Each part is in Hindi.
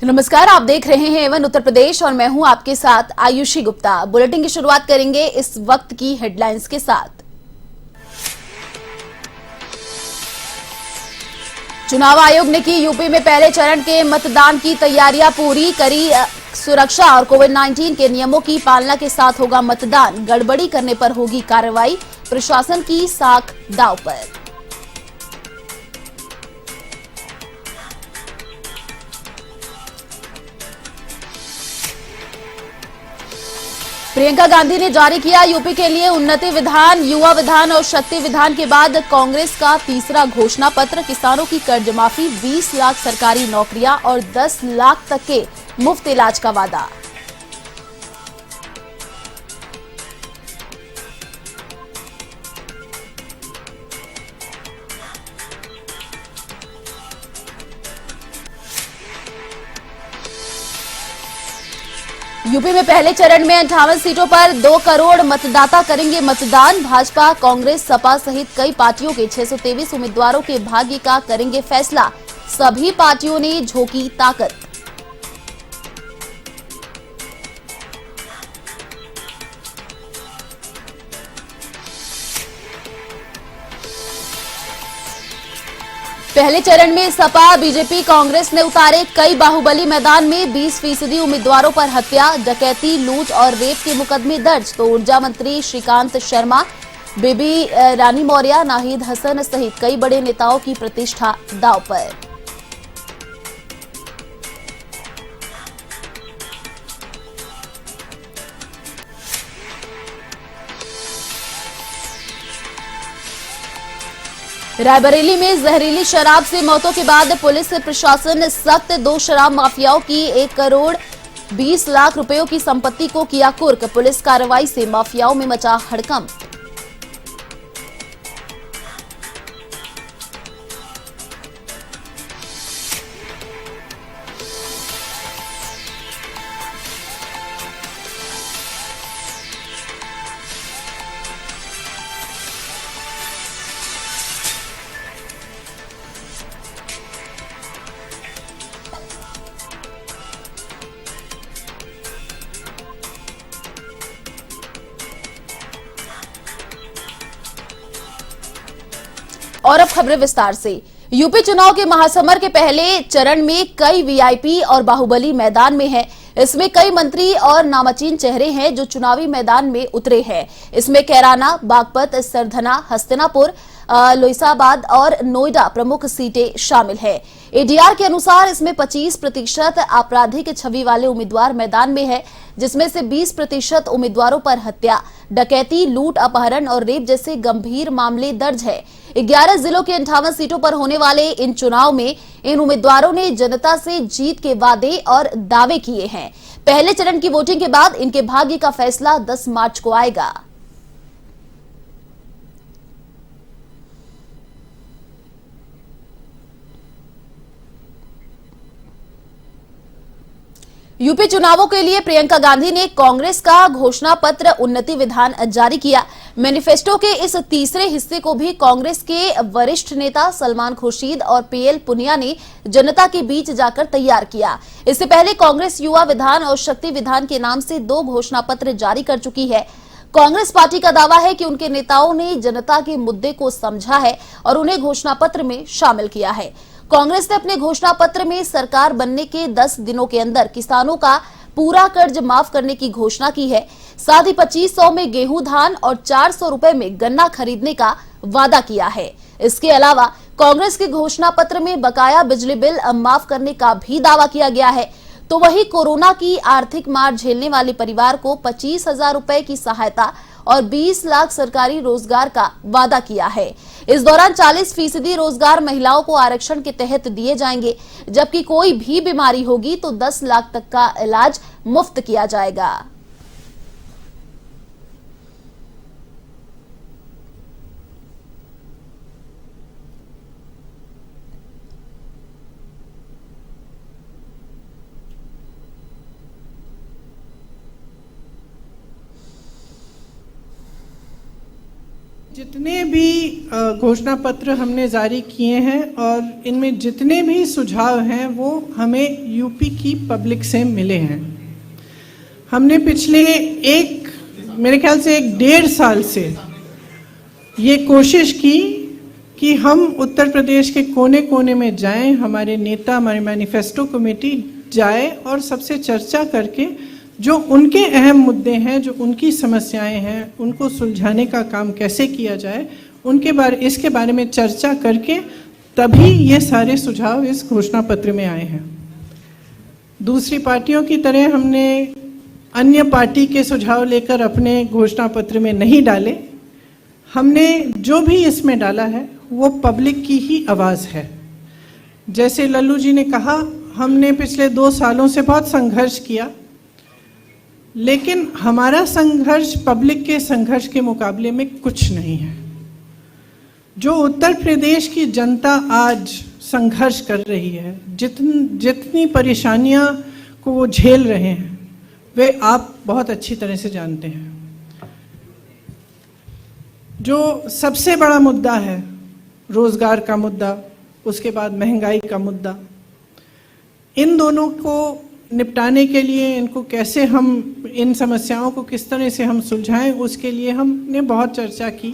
नमस्कार, आप देख रहे हैं एवन उत्तर प्रदेश और मैं हूं आपके साथ आयुषी गुप्ता। बुलेटिन की शुरुआत करेंगे इस वक्त की हेडलाइंस के साथ। चुनाव आयोग ने की यूपी में पहले चरण के मतदान की तैयारियां पूरी, करी सुरक्षा और कोविड-19 के नियमों की पालना के साथ होगा मतदान। गड़बड़ी करने पर होगी कार्रवाई, प्रशासन की साख दांव पर। प्रियंका गांधी ने जारी किया यूपी के लिए उन्नति विधान, युवा विधान और शक्ति विधान के बाद कांग्रेस का तीसरा घोषणा पत्र। किसानों की कर्ज माफी, 20 लाख सरकारी नौकरियां और 10 लाख तक के मुफ्त इलाज का वादा। यूपी में पहले चरण में 58 सीटों पर 2 करोड़ मतदाता करेंगे मतदान। भाजपा, कांग्रेस, सपा सहित कई पार्टियों के 623 उम्मीदवारों के भाग्य का करेंगे फैसला। सभी पार्टियों ने झोंकी ताकत। पहले चरण में सपा, बीजेपी, कांग्रेस ने उतारे कई बाहुबली। मैदान में 20% उम्मीदवारों पर हत्या, डकैती, लूट और रेप के मुकदमे दर्ज। तो ऊर्जा मंत्री श्रीकांत शर्मा, बेबी रानी मौर्य, नाहिद हसन सहित कई बड़े नेताओं की प्रतिष्ठा दांव पर। रायबरेली में जहरीली शराब से मौतों के बाद पुलिस प्रशासन सख्त। 2 शराब माफियाओं की 1 करोड़ 20 लाख रुपयों की संपत्ति को किया कुर्क। पुलिस कार्रवाई से माफियाओं में मचा हड़कंप। और अब खबरें विस्तार से। यूपी चुनाव के महासमर के पहले चरण में कई वीआईपी और बाहुबली मैदान में हैं। इसमें कई मंत्री और नामचीन चेहरे हैं जो चुनावी मैदान में उतरे हैं। इसमें कैराना, बागपत, सरधना, हस्तिनापुर, लोईसाबाद और नोएडा प्रमुख सीटें शामिल है। एडीआर के अनुसार इसमें 25% आपराधिक छवि वाले उम्मीदवार मैदान में है, जिसमें से 20% उम्मीदवारों पर हत्या, डकैती, लूट, अपहरण और रेप जैसे गंभीर मामले दर्ज है। 11 जिलों के 58 सीटों पर होने वाले इन चुनाव में इन उम्मीदवारों ने जनता से जीत के वादे और दावे किए हैं। पहले चरण की वोटिंग के बाद इनके भाग्य का फैसला 10 मार्च को आएगा। यूपी चुनावों के लिए प्रियंका गांधी ने कांग्रेस का घोषणा पत्र उन्नति विधान जारी किया। मैनिफेस्टो के इस तीसरे हिस्से को भी कांग्रेस के वरिष्ठ नेता सलमान खुर्शीद और पीएल पुनिया ने जनता के बीच जाकर तैयार किया। इससे पहले कांग्रेस युवा विधान और शक्ति विधान के नाम से 2 घोषणा पत्र जारी कर चुकी है। कांग्रेस पार्टी का दावा है कि उनके नेताओं ने जनता के मुद्दे को समझा है और उन्हें घोषणा पत्र में शामिल किया है। कांग्रेस ने अपने घोषणा पत्र में सरकार बनने के 10 दिनों के अंदर किसानों का पूरा कर्ज माफ करने की घोषणा की है। साथ ही 2500 में गेहूं, धान और 400 रुपए में गन्ना खरीदने का वादा किया है। इसके अलावा कांग्रेस के घोषणा पत्र में बकाया बिजली बिल माफ करने का भी दावा किया गया है। तो वही कोरोना की आर्थिक मार झेलने वाले परिवार को 25,000 रुपए की सहायता और 20 लाख सरकारी रोजगार का वादा किया है। इस दौरान 40% रोजगार महिलाओं को आरक्षण के तहत दिए जाएंगे, जबकि कोई भी बीमारी होगी तो 10 लाख तक का इलाज मुफ्त किया जाएगा। जितने भी घोषणा पत्र हमने जारी किए हैं और इनमें जितने भी सुझाव हैं वो हमें यूपी की पब्लिक से मिले हैं। हमने पिछले मेरे ख्याल से 1.5 साल से ये कोशिश की कि हम उत्तर प्रदेश के कोने कोने में जाएं, हमारे नेता, हमारी मैनिफेस्टो कमेटी जाए और सबसे चर्चा करके जो उनके अहम मुद्दे हैं, जो उनकी समस्याएं हैं, उनको सुलझाने का काम कैसे किया जाए, इसके बारे में चर्चा करके तभी ये सारे सुझाव इस घोषणा पत्र में आए हैं। दूसरी पार्टियों की तरह हमने अन्य पार्टी के सुझाव लेकर अपने घोषणा पत्र में नहीं डाले। हमने जो भी इसमें डाला है वो पब्लिक की ही आवाज़ है। जैसे लल्लू जी ने कहा, हमने पिछले 2 सालों से बहुत संघर्ष किया, लेकिन हमारा संघर्ष पब्लिक के संघर्ष के मुकाबले में कुछ नहीं है। जो उत्तर प्रदेश की जनता आज संघर्ष कर रही है, जितनी परेशानियां को वो झेल रहे हैं, वे आप बहुत अच्छी तरह से जानते हैं। जो सबसे बड़ा मुद्दा है रोजगार का मुद्दा, उसके बाद महंगाई का मुद्दा, इन दोनों को निपटाने के लिए इनको कैसे हम इन समस्याओं को किस तरह से हम सुलझाएं, उसके लिए हमने बहुत चर्चा की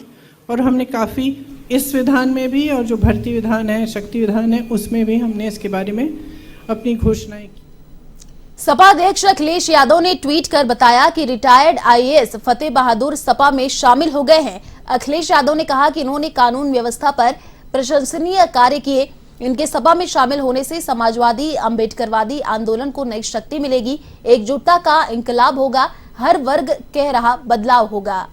और हमने काफ़ी इस विधान में भी और जो भर्ती विधान है, शक्ति विधान है, उसमें भी हमने इसके बारे में अपनी घोषणाएं की। सपा अध्यक्ष अखिलेश यादव ने ट्वीट कर बताया कि रिटायर्ड आईएएस फतेह बहादुर सपा में शामिल हो गए हैं। अखिलेश यादव ने कहा कि इन्होंने कानून व्यवस्था पर प्रशंसनीय कार्य किए। इनके सपा में शामिल होने से समाजवादी अम्बेडकरवादी आंदोलन को नई शक्ति मिलेगी, एकजुटता का इंकलाब होगा, हर वर्ग कह रहा बदलाव होगा।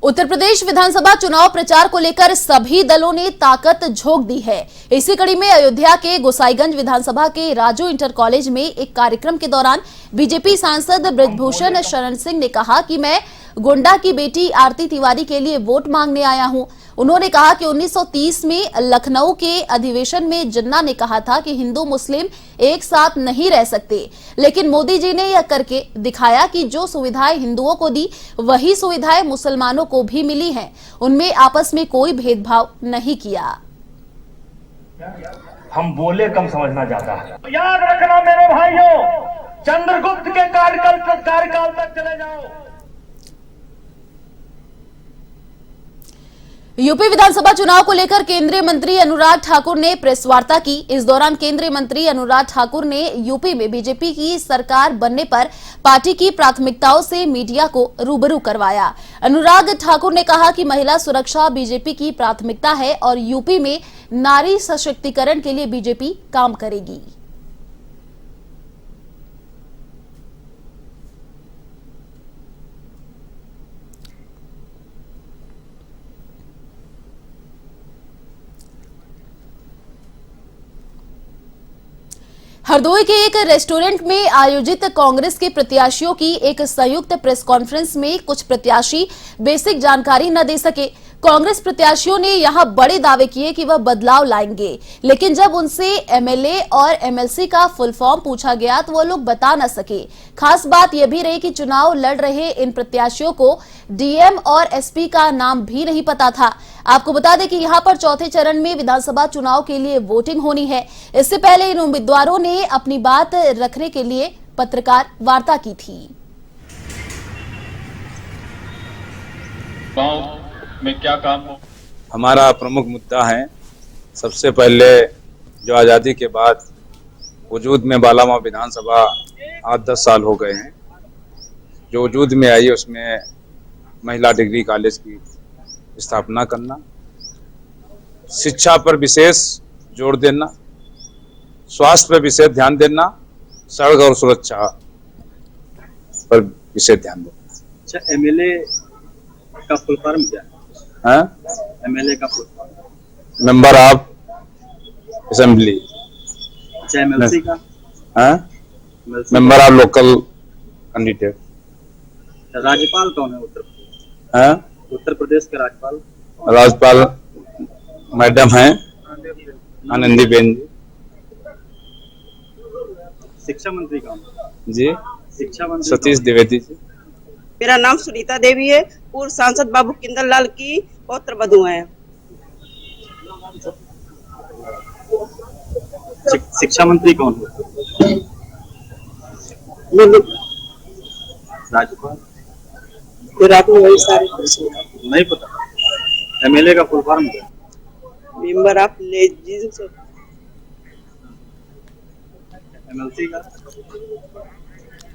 उत्तर प्रदेश विधानसभा चुनाव प्रचार को लेकर सभी दलों ने ताकत झोंक दी है। इसी कड़ी में अयोध्या के गोसाईगंज विधानसभा के राजू इंटर कॉलेज में एक कार्यक्रम के दौरान बीजेपी सांसद बृजभूषण शरण सिंह ने कहा कि मैं गोंडा की बेटी आरती तिवारी के लिए वोट मांगने आया हूं। उन्होंने कहा कि 1930 में लखनऊ के अधिवेशन में जिन्ना ने कहा था कि हिंदू मुस्लिम एक साथ नहीं रह सकते, लेकिन मोदी जी ने यह करके दिखाया कि जो सुविधाएं हिंदुओं को दी वही सुविधाएं मुसलमानों को भी मिली हैं। उनमें आपस में कोई भेदभाव नहीं किया। हम बोले कम समझना ज्यादा है। याद रखना मेरे भाइयों, चंद्रगुप्त के कार्यकाल तक चले जाओ। यूपी विधानसभा चुनाव को लेकर केंद्रीय मंत्री अनुराग ठाकुर ने प्रेस वार्ता की। इस दौरान केंद्रीय मंत्री अनुराग ठाकुर ने यूपी में बीजेपी की सरकार बनने पर पार्टी की प्राथमिकताओं से मीडिया को रूबरू करवाया। अनुराग ठाकुर ने कहा कि महिला सुरक्षा बीजेपी की प्राथमिकता है और यूपी में नारी सशक्तिकरण के लिए बीजेपी काम करेगी। हरदोई के एक रेस्टोरेंट में आयोजित कांग्रेस के प्रत्याशियों की एक संयुक्त प्रेस कॉन्फ्रेंस में कुछ प्रत्याशी बेसिक जानकारी न दे सके। कांग्रेस प्रत्याशियों ने यहां बड़े दावे किए कि वह बदलाव लाएंगे, लेकिन जब उनसे एमएलए और एमएलसी का फुल फॉर्म पूछा गया तो वो लोग बता न सके। खास बात यह भी रही कि चुनाव लड़ रहे इन प्रत्याशियों को डीएम और एसपी का नाम भी नहीं पता था। आपको बता दें कि यहां पर चौथे चरण में विधानसभा चुनाव के लिए वोटिंग होनी है। इससे पहले इन उम्मीदवारों ने अपनी बात रखने के लिए पत्रकार वार्ता की थी। में क्या काम हो? हमारा प्रमुख मुद्दा है, सबसे पहले जो आज़ादी के बाद वजूद में बालामाव विधानसभा 8-10 साल हो गए हैं, जो वजूद में आई उसमें महिला डिग्री कॉलेज की स्थापना करना, शिक्षा पर विशेष जोर देना, स्वास्थ्य पर विशेष ध्यान देना, सड़क और सुरक्षा पर विशेष ध्यान देना। अच्छा, एमएलए का फुल फॉर्म क्या है? हाँ? एमएलए का full form member of assembly. अच्छा एमएलसी का हाँ MLC member of local candidate. राज्यपाल कौन है उत्तर प्रदेश? हाँ उत्तर प्रदेश के राज्यपाल राज्यपाल मैडम हैं आनंदीबेन शिक्षा मंत्री कौन है? जी शिक्षा मंत्री सतीश कौन है? द्विवेदी जी। मेरा नाम सुनीता देवी है। पूर्व सांसद बाबू किंदर लाल की पौत्र वधू है। शिक्षा मंत्री कौन है? राज्यपाल वही सारे नहीं पता। एमएलए का फुल फॉर्म क्या है? Member of legislature. एमएलसी का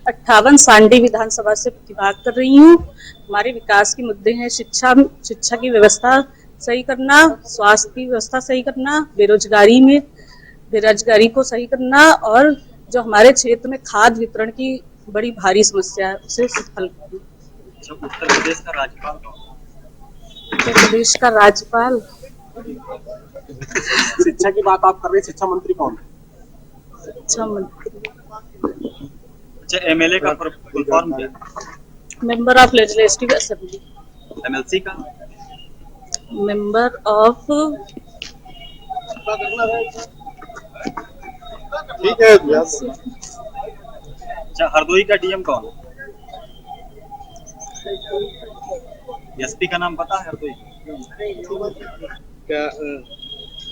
58 सांडी विधानसभा से प्रतिभाग कर रही हूँ। हमारे विकास के मुद्दे हैं शिक्षा की व्यवस्था सही करना, स्वास्थ्य की व्यवस्था सही करना, बेरोजगारी को सही करना और जो हमारे क्षेत्र में खाद वितरण की बड़ी भारी समस्या है उसे सफल करना। उत्तर प्रदेश का राज्यपाल कौन है? उत्तर प्रदेश का राज्यपाल शिक्षा की बात आप कर रहे हैं, शिक्षा मंत्री कौन है? शिक्षा मंत्री अच्छा एमएलए का फुल फॉर्म क्या है? Member of legislative assembly. MLC का मेंबर ऑफ ठीक है। अच्छा हरदोई का डीएम कौन है? एसपी का नाम पता है हरदोई? क्या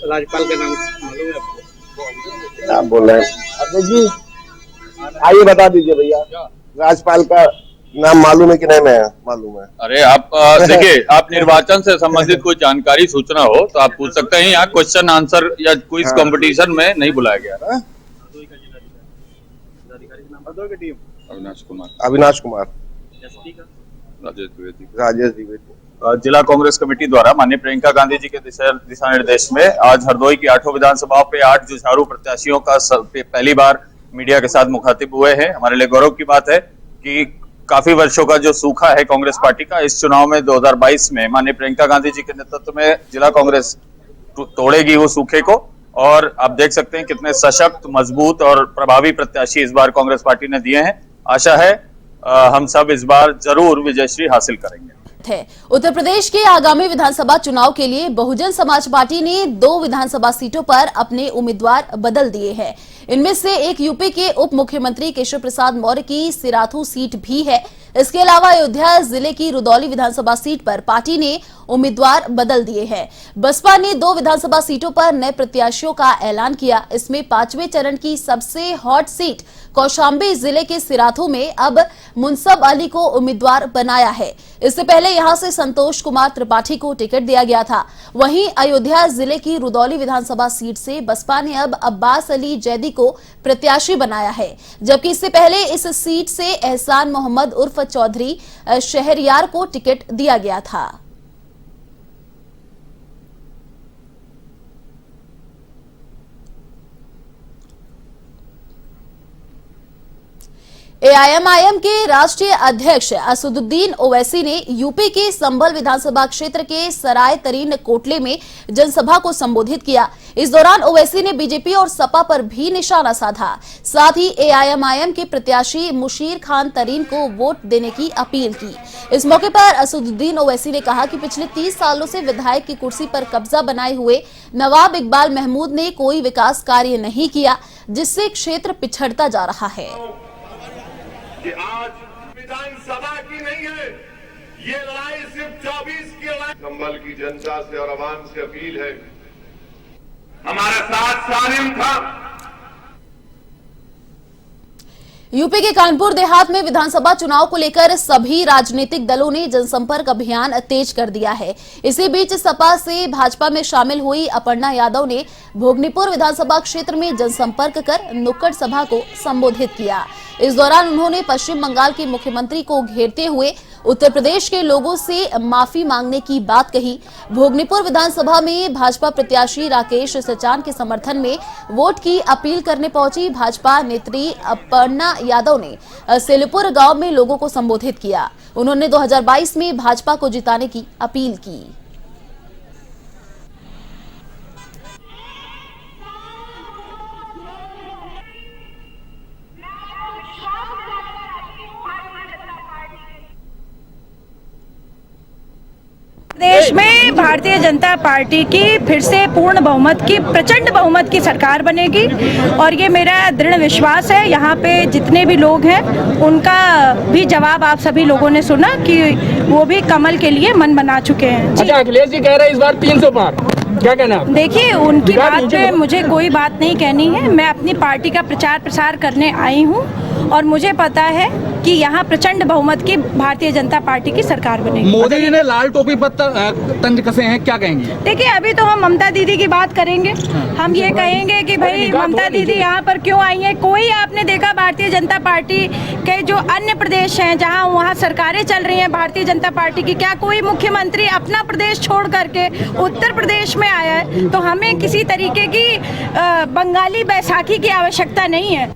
राज्यपाल का नाम मालूम है आपको? आप बोल रहे हैं अध्यक्ष जी, आइए बता दीजिए भैया, राज्यपाल का नाम मालूम है कि नहीं? मैं मालूम है। अरे आप देखिए, आप निर्वाचन से संबंधित कोई जानकारी सूचना हो तो आप पूछ सकते हैं। यहाँ क्वेश्चन आंसर या क्विज कंपटीशन में नहीं बुलाया गया। हरदोई का जिलाधिकारी का नाम हरदोई का डीएम अविनाश कुमार एसपी का राजेश द्विवेदी। जिला कांग्रेस कमेटी द्वारा माननीय प्रियंका गांधी जी के दिशा निर्देश में आज हरदोई की 8 विधानसभाओं पे 8 जुझारू प्रत्याशियों का पहली बार मीडिया के साथ मुखातिब हुए हैं। हमारे लिए गौरव की बात है कि काफी वर्षों का जो सूखा है कांग्रेस पार्टी का, इस चुनाव में 2022 में माननीय प्रियंका गांधी जी के नेतृत्व में जिला कांग्रेस तोड़ेगी वो सूखे को। और आप देख सकते हैं कितने सशक्त, मजबूत और प्रभावी प्रत्याशी इस बार कांग्रेस पार्टी ने दिए हैं। आशा है हम सब इस बार जरूर विजयश्री हासिल करेंगे। उत्तर प्रदेश के आगामी विधानसभा चुनाव के लिए बहुजन समाज पार्टी ने 2 विधानसभा सीटों पर अपने उम्मीदवार बदल दिए हैं। इनमें से एक यूपी के उप मुख्यमंत्री केशव प्रसाद मौर्य की सिराथू सीट भी है। इसके अलावा अयोध्या जिले की रुदौली विधानसभा सीट पर पार्टी ने उम्मीदवार बदल दिए हैं। बसपा ने 2 विधानसभा सीटों पर नए प्रत्याशियों का ऐलान किया। इसमें 5वें चरण की सबसे हॉट सीट कौशाम्बी जिले के सिराथू में अब मुनसब अली को उम्मीदवार बनाया है। इससे पहले यहां से संतोष कुमार त्रिपाठी को टिकट दिया गया था। वहीं अयोध्या जिले की रुदौली विधानसभा सीट से बसपा ने अब अब्बास अली जैदी को प्रत्याशी बनाया है, जबकि इससे पहले इस सीट से एहसान मोहम्मद उर्फ चौधरी शहरयार को टिकट दिया गया था। एआईएमआईएम के राष्ट्रीय अध्यक्ष असदुद्दीन ओवैसी ने यूपी के संभल विधानसभा क्षेत्र के सराय तरीन कोटले में जनसभा को संबोधित किया। इस दौरान ओवैसी ने बीजेपी और सपा पर भी निशाना साधा। साथ ही एआईएमआईएम के प्रत्याशी मुशीर खान तरीन को वोट देने की अपील की। इस मौके पर असदुद्दीन ओवैसी ने कहा कि पिछले 30 सालों से विधायक की कुर्सी पर कब्जा बनाए हुए नवाब इकबाल महमूद ने कोई विकास कार्य नहीं किया, जिससे क्षेत्र पिछड़ता जा रहा है। कि आज विधानसभा की नहीं है, ये लड़ाई सिर्फ 24 की लड़ाई। संभल की जनता से और आवाम से अपील है, हमारा साथ सारिम था। यूपी के कानपुर देहात में विधानसभा चुनाव को लेकर सभी राजनीतिक दलों ने जनसंपर्क अभियान तेज कर दिया है। इसी बीच सपा से भाजपा में शामिल हुई अपर्णा यादव ने भोगनीपुर विधानसभा क्षेत्र में जनसंपर्क कर नुक्कड़ सभा को संबोधित किया। इस दौरान उन्होंने पश्चिम बंगाल के मुख्यमंत्री को घेरते हुए उत्तर प्रदेश के लोगों से माफी मांगने की बात कही। भोगनीपुर विधानसभा में भाजपा प्रत्याशी राकेश सचान के समर्थन में वोट की अपील करने पहुंची भाजपा नेत्री अपर्णा यादव ने सेलपुर गांव में लोगों को संबोधित किया। उन्होंने 2022 में भाजपा को जिताने की अपील की। देश में भारतीय जनता पार्टी की फिर से पूर्ण बहुमत की, प्रचंड बहुमत की सरकार बनेगी और ये मेरा दृढ़ विश्वास है। यहाँ पे जितने भी लोग हैं उनका भी जवाब आप सभी लोगों ने सुना कि वो भी कमल के लिए मन बना चुके हैं। अच्छा, अखिलेश जी कह रहे हैं इस बार 300 पार, क्या कहना? देखिए, उनकी बात पे मुझे कोई बात नहीं कहनी है। मैं अपनी पार्टी का प्रचार प्रसार करने आई हूँ और मुझे पता है कि यहाँ प्रचंड बहुमत की भारतीय जनता पार्टी की सरकार बनेगी। मोदी जी ने लाल टोपी पर तंज कसे हैं, क्या कहेंगे? देखिए, अभी तो हम ममता दीदी की बात करेंगे। हम ये कहेंगे कि भाई ममता दीदी यहाँ पर क्यों आई हैं। कोई आपने देखा भारतीय जनता पार्टी के जो अन्य प्रदेश हैं जहाँ वहाँ सरकारें चल रही हैं भारतीय जनता पार्टी की, क्या कोई मुख्यमंत्री अपना प्रदेश छोड़ करके उत्तर प्रदेश में आया है? तो हमें किसी तरीके की बंगाली बैसाखी की आवश्यकता नहीं है।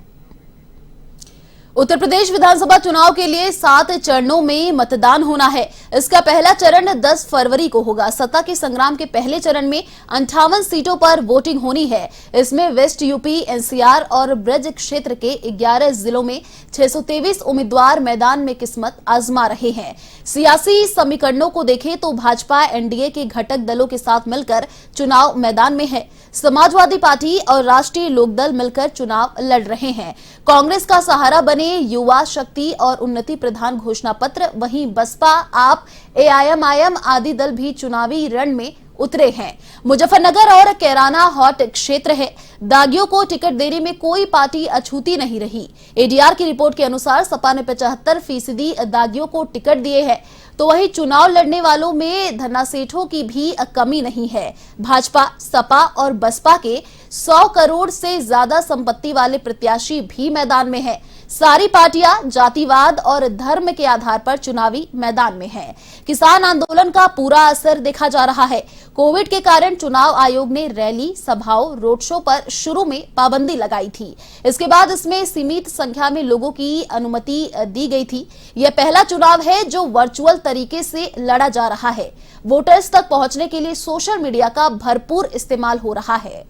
उत्तर प्रदेश विधानसभा चुनाव के लिए 7 चरणों में मतदान होना है। इसका पहला चरण 10 फरवरी को होगा। सत्ता के संग्राम के पहले चरण में 58 सीटों पर वोटिंग होनी है। इसमें वेस्ट यूपी, एनसीआर और ब्रज क्षेत्र के 11 जिलों में 623 उम्मीदवार मैदान में किस्मत आजमा रहे हैं। सियासी समीकरणों को देखें तो भाजपा एनडीए के घटक दलों के साथ मिलकर चुनाव मैदान में है। समाजवादी पार्टी और राष्ट्रीय लोकदल मिलकर चुनाव लड़ रहे हैं। कांग्रेस का सहारा बने युवा शक्ति और उन्नति प्रधान घोषणा पत्र, वहीं बसपा, आप, एआईएमआईएम आदि दल भी चुनावी रण में उतरे हैं। मुजफ्फरनगर और कैराना हॉट क्षेत्र है। दागियों को टिकट देने में कोई पार्टी अछूती नहीं रही। एडीआर की रिपोर्ट के अनुसार सपा ने 75% दागियों को टिकट दिए हैं, तो वहीं चुनाव लड़ने वालों में धन्नासेठों की भी कमी नहीं है। भाजपा, सपा और बसपा के 100 करोड़ से ज्यादा संपत्ति वाले प्रत्याशी भी मैदान में हैं। सारी पार्टियां जातिवाद और धर्म के आधार पर चुनावी मैदान में हैं। किसान आंदोलन का पूरा असर देखा जा रहा है। कोविड के कारण चुनाव आयोग ने रैली, सभाओं, रोड शो पर शुरू में पाबंदी लगाई थी। इसके बाद इसमें सीमित संख्या में लोगों की अनुमति दी गई थी। यह पहला चुनाव है जो वर्चुअल तरीके से लड़ा जा रहा है। वोटर्स तक पहुंचने के लिए सोशल मीडिया का भरपूर इस्तेमाल हो रहा है।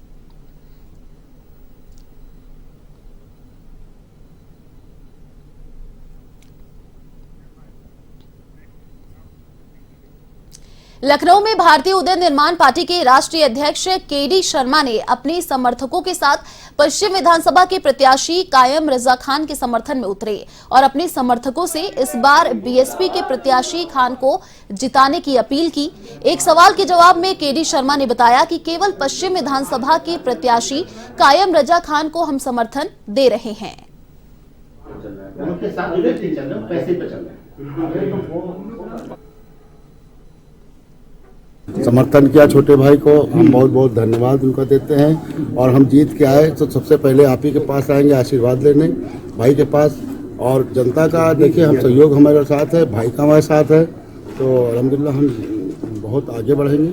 लखनऊ में भारतीय उदय निर्माण पार्टी के राष्ट्रीय अध्यक्ष केडी शर्मा ने अपने समर्थकों के साथ पश्चिम विधानसभा के प्रत्याशी कायम रजा खान के समर्थन में उतरे और अपने समर्थकों से इस बार बीएसपी के प्रत्याशी खान को जिताने की अपील की। एक सवाल के जवाब में केडी शर्मा ने बताया कि केवल पश्चिम विधानसभा के प्रत्याशी कायम रजा खान को हम समर्थन दे रहे हैं। समर्थन किया छोटे भाई को, हम बहुत बहुत धन्यवाद उनका देते हैं। और हम जीत के आए तो सबसे पहले आप ही के पास आएंगे आशीर्वाद लेने, भाई के पास। और जनता का देखिए हम सहयोग हमारे साथ है, भाई का हमारे साथ है, तो अल्हम्दुलिल्लाह हम बहुत आगे बढ़ेंगे।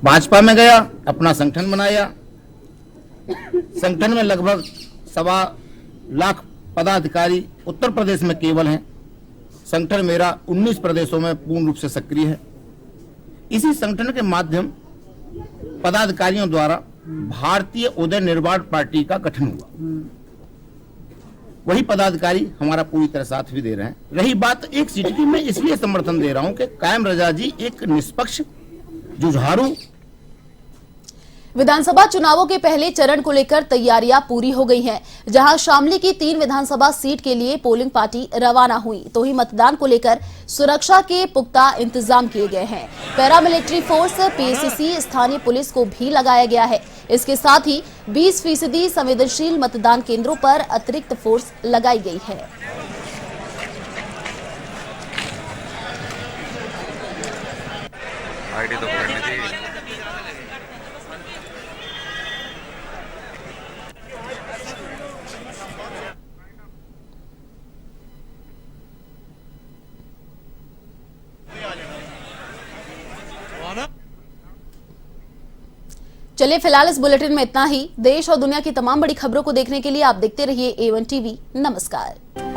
भाजपा में गया, अपना संगठन बनाया। संगठन में लगभग 1.25 लाख पदाधिकारी उत्तर प्रदेश में केवल हैं। संगठन मेरा 19 प्रदेशों में पूर्ण रूप से सक्रिय है। इसी संगठन के माध्यम पदाधिकारियों द्वारा भारतीय उदय निर्माण पार्टी का गठन हुआ। वही पदाधिकारी हमारा पूरी तरह साथ भी दे रहे हैं। रही बात एक सीट की, मैं इसलिए समर्थन दे रहा हूं कि कायम रजा जी एक निष्पक्ष, जुझारू। विधानसभा चुनावों के पहले चरण को लेकर तैयारियां पूरी हो गई हैं। जहां शामली की 3 विधानसभा सीट के लिए पोलिंग पार्टी रवाना हुई, तो ही मतदान को लेकर सुरक्षा के पुख्ता इंतजाम किए गए हैं। पैरामिलिट्री फोर्स, पीएसीसी, स्थानीय पुलिस को भी लगाया गया है। इसके साथ ही 20% संवेदनशील मतदान केंद्रों पर अतिरिक्त फोर्स लगाई गई है। चलिए फिलहाल इस बुलेटिन में इतना ही। देश और दुनिया की तमाम बड़ी खबरों को देखने के लिए आप देखते रहिए A1 TV। नमस्कार।